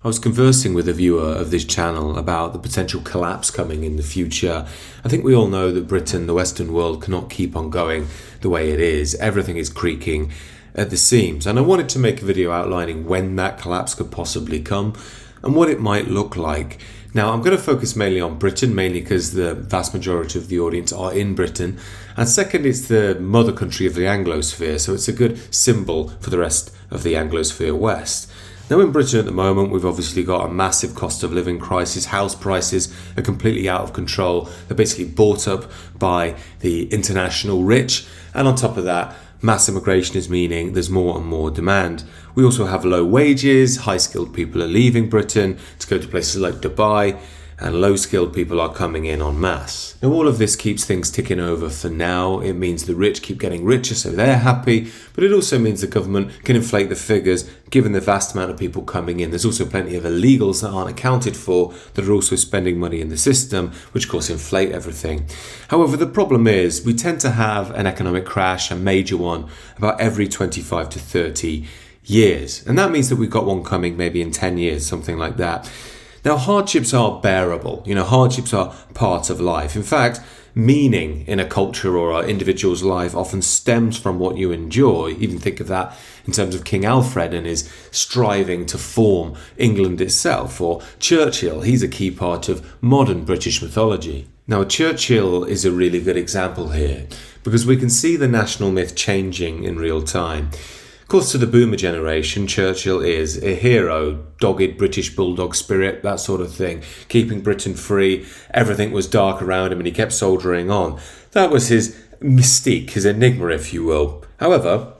I was conversing with a viewer of this channel about the potential collapse coming in the future. I think we all know that Britain, the Western world, cannot keep on going the way it is. Everything is creaking at the seams. And I wanted to make a video outlining when that collapse could possibly come and what it might look like. Now, I'm going to focus mainly on Britain, mainly because the vast majority of the audience are in Britain. And second, it's the mother country of the Anglosphere, so it's a good symbol for the rest of the Anglosphere West. Now, in Britain at the moment, we've obviously got a massive cost of living crisis. House prices are completely out of control. They're basically bought up by the international rich. And on top of that, mass immigration is meaning there's more and more demand. We also have low wages. High-skilled people are leaving Britain to go to places like Dubai, and low-skilled people are coming in en masse. Now, all of this keeps things ticking over for now. It means the rich keep getting richer, so they're happy, but it also means the government can inflate the figures given the vast amount of people coming in. There's also plenty of illegals that aren't accounted for that are also spending money in the system, which of course inflate everything. However, the problem is we tend to have an economic crash, a major one, about every 25 to 30 years. And that means that we've got one coming maybe in 10 years, something like that. Now, hardships are bearable. Hardships are part of life. In fact, meaning in a culture or an individual's life often stems from what you enjoy. Even think of that in terms of King Alfred and his striving to form England itself, or Churchill. He's a key part of modern British mythology. Now, Churchill is a really good example here because we can see the national myth changing in real time. Of course, to the boomer generation, Churchill is a hero, dogged British bulldog spirit, that sort of thing, keeping Britain free. Everything was dark around him and he kept soldiering on. That was his mystique, his enigma, if you will. However,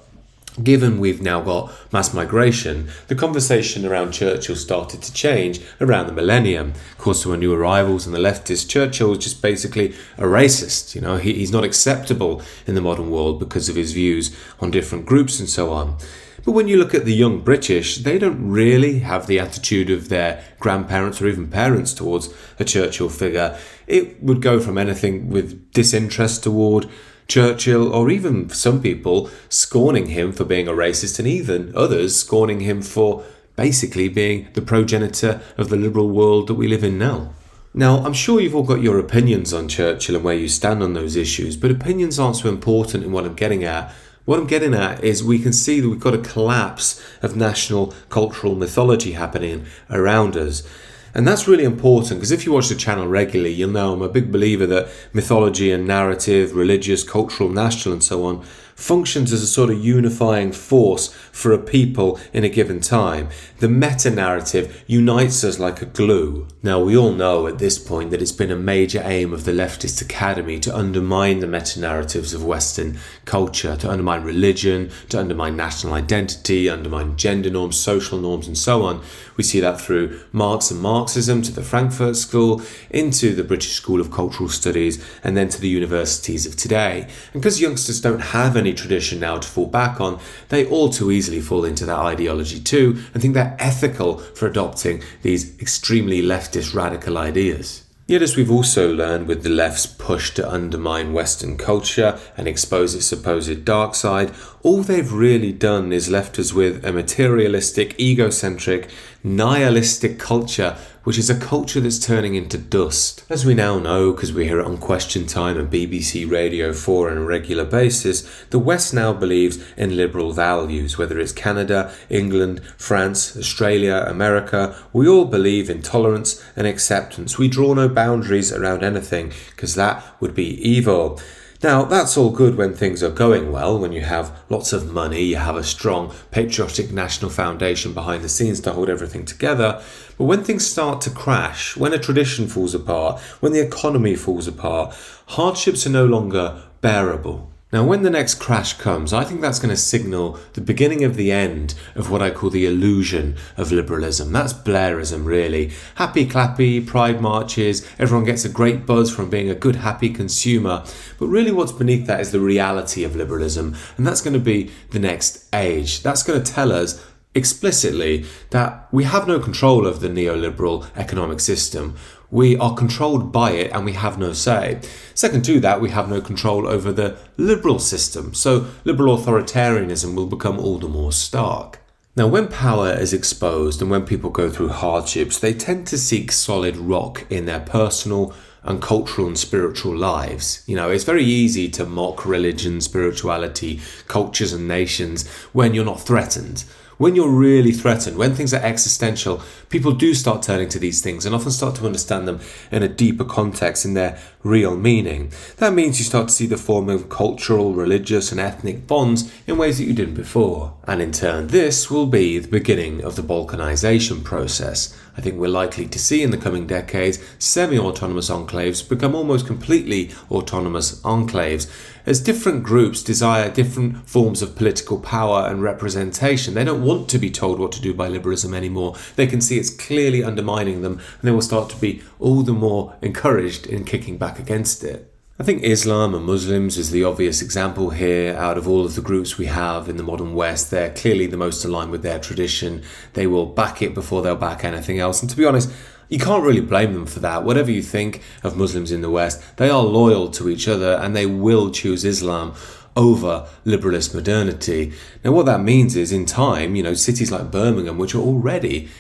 given we've now got mass migration, the conversation around Churchill started to change around the millennium. Of course, there were new arrivals and the leftists. Churchill was just basically a racist. He's not acceptable in the modern world because of his views on different groups and so on. But when you look at the young British, they don't really have the attitude of their grandparents or even parents towards a Churchill figure. It would go from anything with disinterest toward Churchill, or even some people scorning him for being a racist, and even others scorning him for basically being the progenitor of the liberal world that we live in now. Now, I'm sure you've all got your opinions on Churchill and where you stand on those issues, but opinions aren't so important in what I'm getting at. What I'm getting at is we can see that we've got a collapse of national cultural mythology happening around us. And that's really important because if you watch the channel regularly, you'll know I'm a big believer that mythology and narrative, religious, cultural, national and so on functions as a sort of unifying force for a people in a given time. The meta-narrative unites us like a glue. Now, we all know at this point that it's been a major aim of the leftist academy to undermine the meta-narratives of Western culture, to undermine religion, to undermine national identity, undermine gender norms, social norms, and so on. We see that through Marx and Marxism to the Frankfurt School, into the British School of Cultural Studies, and then to the universities of today. And because youngsters don't have any tradition now to fall back on, they all too easily fall into that ideology too and think they're ethical for adopting these extremely leftist radical ideas. Yet, as we've also learned with the left's push to undermine Western culture and expose its supposed dark side, all they've really done is left us with a materialistic, egocentric, nihilistic culture, which is a culture that's turning into dust. As we now know, because we hear it on Question Time and BBC Radio 4 on a regular basis, the West now believes in liberal values. Whether it's Canada, England, France, Australia, America, we all believe in tolerance and acceptance. We draw no boundaries around anything because that would be evil. Now, that's all good when things are going well, when you have lots of money, you have a strong patriotic national foundation behind the scenes to hold everything together. But when things start to crash, when a tradition falls apart, when the economy falls apart, hardships are no longer bearable. Now, when the next crash comes, I think that's going to signal the beginning of the end of what I call the illusion of liberalism. That's Blairism, really. Happy clappy, pride marches, everyone gets a great buzz from being a good, happy consumer. But really what's beneath that is the reality of liberalism. And that's going to be the next age. That's going to tell us explicitly that we have no control of the neoliberal economic system. We are controlled by it and we have no say. Second to that, we have no control over the liberal system. So liberal authoritarianism will become all the more stark. Now, when power is exposed and when people go through hardships, they tend to seek solid rock in their personal and cultural and spiritual lives. It's very easy to mock religion, spirituality, cultures and nations when you're not threatened. When you're really threatened, when things are existential, people do start turning to these things and often start to understand them in a deeper context, in their real meaning. That means you start to see the forming of cultural, religious and ethnic bonds in ways that you didn't before. And in turn, this will be the beginning of the Vulcanization process. I think we're likely to see in the coming decades semi-autonomous enclaves become almost completely autonomous enclaves, as different groups desire different forms of political power and representation. They don't want to be told what to do by liberalism anymore. They can see it's clearly undermining them, and they will start to be all the more encouraged in kicking back against it. I think Islam and Muslims is the obvious example here. Out of all of the groups we have in the modern West, they're clearly the most aligned with their tradition. They will back it before they'll back anything else. And to be honest, you can't really blame them for that. Whatever you think of Muslims in the West, they are loyal to each other and they will choose Islam over liberalist modernity. Now, what that means is, in time, cities like Birmingham, which are already,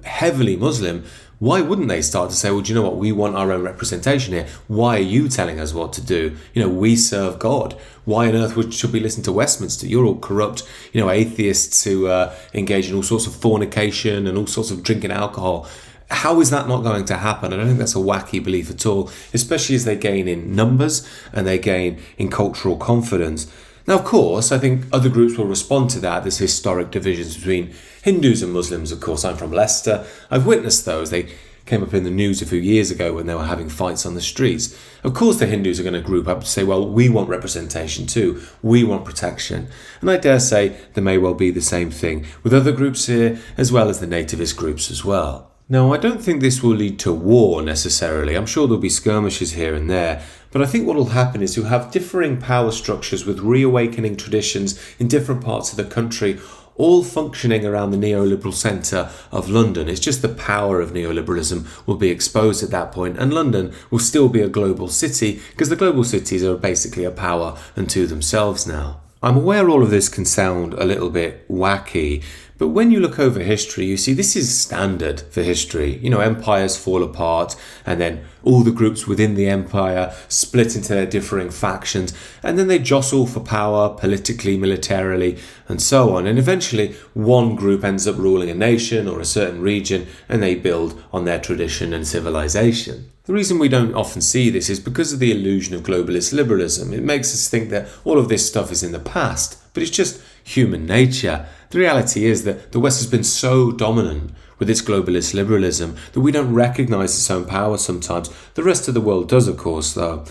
heavily Muslim, why wouldn't they start to say, well, do you know what? We want our own representation here. Why are you telling us what to do? We serve God. Why on earth should we listen to Westminster? You're all corrupt, atheists who engage in all sorts of fornication and all sorts of drinking alcohol. How is that not going to happen? I don't think that's a wacky belief at all, especially as they gain in numbers and they gain in cultural confidence. Now, of course, I think other groups will respond to that. There's historic divisions between Hindus and Muslims. Of course, I'm from Leicester. I've witnessed those. They came up in the news a few years ago when they were having fights on the streets. Of course, the Hindus are going to group up to say, well, we want representation too. We want protection. And I dare say there may well be the same thing with other groups here, as well as the nativist groups as well. Now, I don't think this will lead to war necessarily. I'm sure there'll be skirmishes here and there. But I think what will happen is you'll have differing power structures with reawakening traditions in different parts of the country, all functioning around the neoliberal centre of London. It's just the power of neoliberalism will be exposed at that point, and London will still be a global city because the global cities are basically a power unto themselves now. I'm aware all of this can sound a little bit wacky, but when you look over history, you see this is standard for history. Empires fall apart, and then all the groups within the empire split into their differing factions, and then they jostle for power politically, militarily, and so on. And eventually, one group ends up ruling a nation or a certain region, and they build on their tradition and civilization. The reason we don't often see this is because of the illusion of globalist liberalism. It makes us think that all of this stuff is in the past, but it's just human nature. The reality is that the West has been so dominant with its globalist liberalism that we don't recognize its own power sometimes. The rest of the world does, of course, though.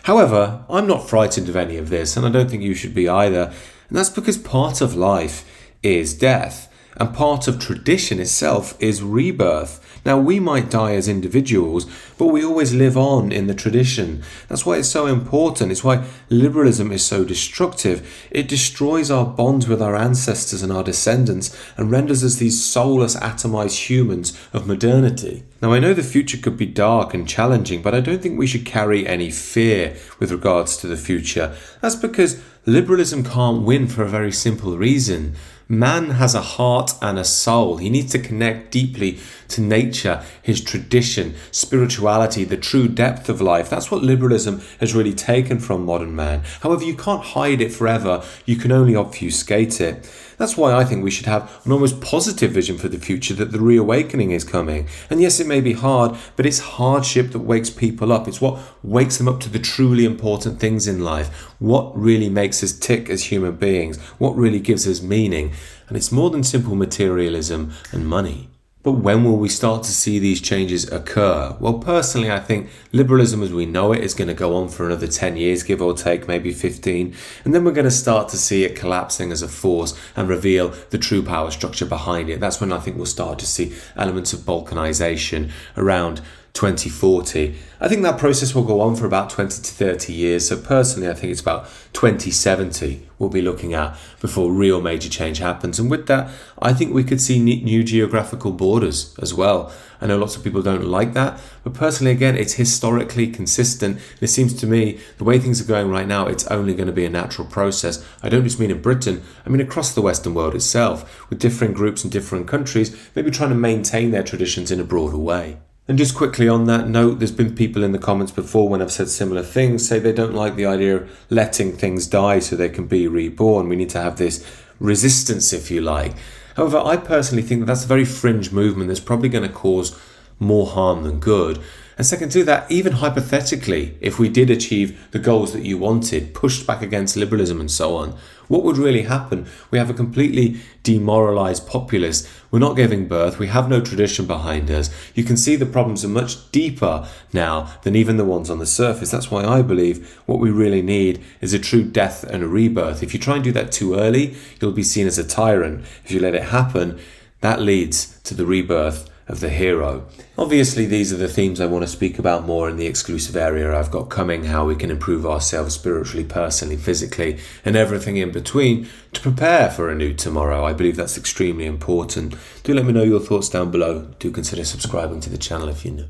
However, I'm not frightened of any of this, and I don't think you should be either. And that's because part of life is death, and part of tradition itself is rebirth. Now, we might die as individuals, but we always live on in the tradition. That's why it's so important. It's why liberalism is so destructive. It destroys our bonds with our ancestors and our descendants and renders us these soulless, atomized humans of modernity. Now, I know the future could be dark and challenging, but I don't think we should carry any fear with regards to the future. That's because liberalism can't win for a very simple reason. Man has a heart and a soul. He needs to connect deeply to nature, his tradition, spirituality, the true depth of life. That's what liberalism has really taken from modern man. However, you can't hide it forever. You can only obfuscate it. That's why I think we should have an almost positive vision for the future, that the reawakening is coming. And yes, it may be hard, but it's hardship that wakes people up. It's what wakes them up to the truly important things in life. What really makes us tick as human beings? What really gives us meaning? And it's more than simple materialism and money. But when will we start to see these changes occur? Well, personally, I think liberalism as we know it is going to go on for another 10 years, give or take, maybe 15. And then we're going to start to see it collapsing as a force and reveal the true power structure behind it. That's when I think we'll start to see elements of Vulcanization around 2040. I think that process will go on for about 20 to 30 years. So personally, I think it's about 2070 we'll be looking at before real major change happens. And with that, I think we could see new geographical borders as well. I know lots of people don't like that, but personally, again, it's historically consistent. It seems to me the way things are going right now, it's only going to be a natural process. I don't just mean in Britain, I mean across the Western world itself, with different groups and different countries, maybe trying to maintain their traditions in a broader way. And just quickly on that note, there's been people in the comments before when I've said similar things say they don't like the idea of letting things die so they can be reborn. We need to have this resistance, if you like. However, I personally think that that's a very fringe movement that's probably going to cause more harm than good. And second to that, even hypothetically, if we did achieve the goals that you wanted, pushed back against liberalism and so on, what would really happen? We have a completely demoralized populace. We're not giving birth. We have no tradition behind us. You can see the problems are much deeper now than even the ones on the surface. That's why I believe what we really need is a true death and a rebirth. If you try and do that too early, you'll be seen as a tyrant. If you let it happen, that leads to the rebirth of the hero. Obviously, these are the themes I want to speak about more in the exclusive area I've got coming, how we can improve ourselves spiritually, personally, physically, and everything in between to prepare for a new tomorrow. I believe that's extremely important. Do let me know your thoughts down below. Do consider subscribing to the channel if you're new.